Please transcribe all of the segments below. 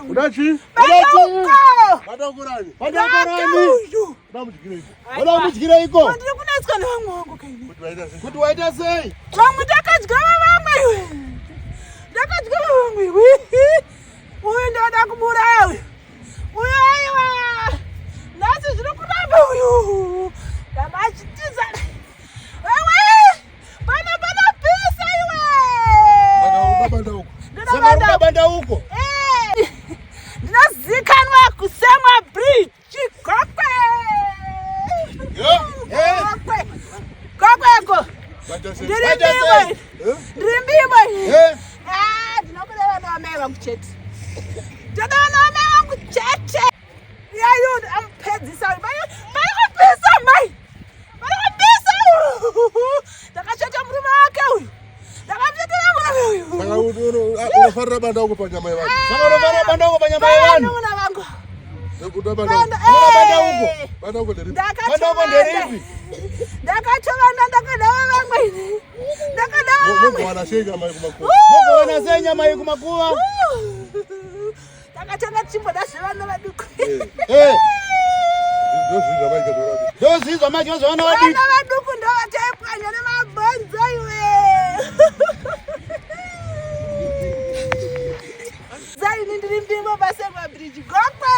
Udachi? Badakurani. Wala muchikira iko. Ndiri kunetswa nevamwe vangu kaini. Kuti waita sei? Vamwe takadya vamwe iwe. Ndakadya vamwe iwe. Uyu ndoda kuburaya uyu. Uyu aiwa. Nhasi zviri kuramba uyu. Ndamachitiza. Wewe. Pana pisa iwe. Banda huko. Ndinozikanwa kusemwa bridge. Kokwe. Kokweko. Ndiri mbimwe. Ndinokuda vana vamai vangu chete. Ndoda vana vamai vangu chete. Yayuda amupedzisa. Vaikupisa mai. Vaikupisa. Ndakacheka murume wake uyu. Ndakamutevera murume uyu. Unofarira banda huko panyama yevanhu. Unofarira banda huko panyama yevanhu. Vanhu vangu. Banda huko nderipi? Ndakachovana ndakadava vamweni. Mugowana sei nyama yekumakuva? Mugowana sei nyama yekumakuva? Ndakatenga chimbonda zvevana vaduku. Ndozvizwa macho zvevana vaduku. Vana vaduku ndovataipwanya nemabhonzo iwe. Zaini ndiri mbingo pasemwa bridge gokwe.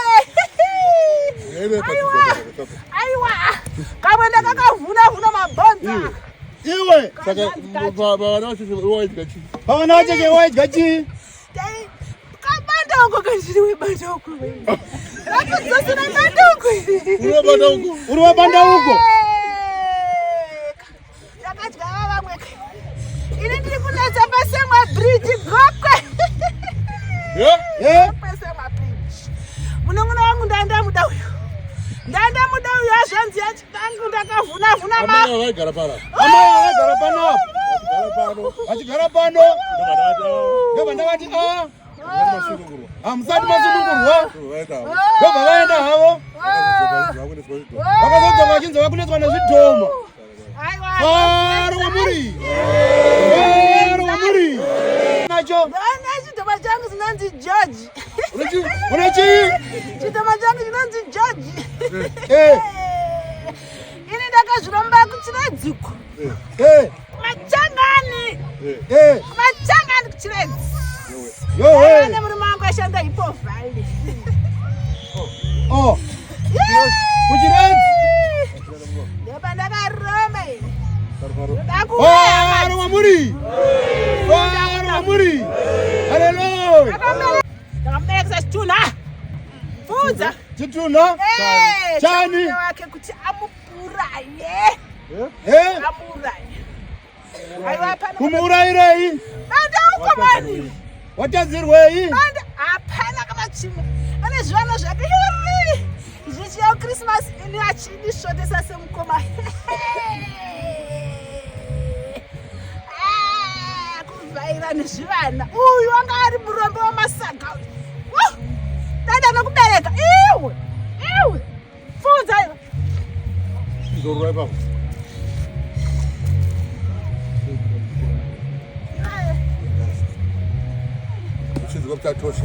Aiwa. Kamwe ndakakavhuna mabhonzo. Iwe. Saka vana vacho waidya chii? Vana vacho waidya chii? Kabanda huko kanzviri webanda huko. Rakudzosera banda huko. Uri wabanda huko? Ndakadya vamwe. Ini ndiri kunetsa pasemwa bridge gokwe. Pasemwa bridge. Munun'una wangu ndandamuda uyu. Ndandamuda uyu azvanzi yachikangu ndakavhuna ma. Amai vaigara para. Amai vaigara pano. Vachigara pano. Ndobva vati musati masunungurwa. Ndobva vaenda havo. Vakazodzoka vachinzi vakunetswa nezvidhoma. Faro wamuri. Nacho. Ndana chidhoma changu chinonzi George. Una chii? Chidhoma changu chinonzi George. Ini ndakazviromba kuchiredziku. Machangani. Machangani kuchiredzi. Ane murume wangu ashanda ipo vhali. Kuchiredzi? Ndoba ndakaroma ini. Faro wamuri. Haleluya. Ndakamuberekesa chitunha. Pfudza. Chitunha? Chani? Wake kuti amupuraye. Amuraye. Aiwa pana. Kumuurayirei? Banda huko mani. Watadzirwei? Banda hapana kama chimwe. Ane zvivana zvake. Izvi ya Christmas ini achindisvotesa semukoma. Kuvhaira nezvivana. Uyu wanga ari murombe wamasaga. Dada nokubereka. Iwe. Pfudza iwe. Zorwa ipapo. Uchinzwa kuti atosha.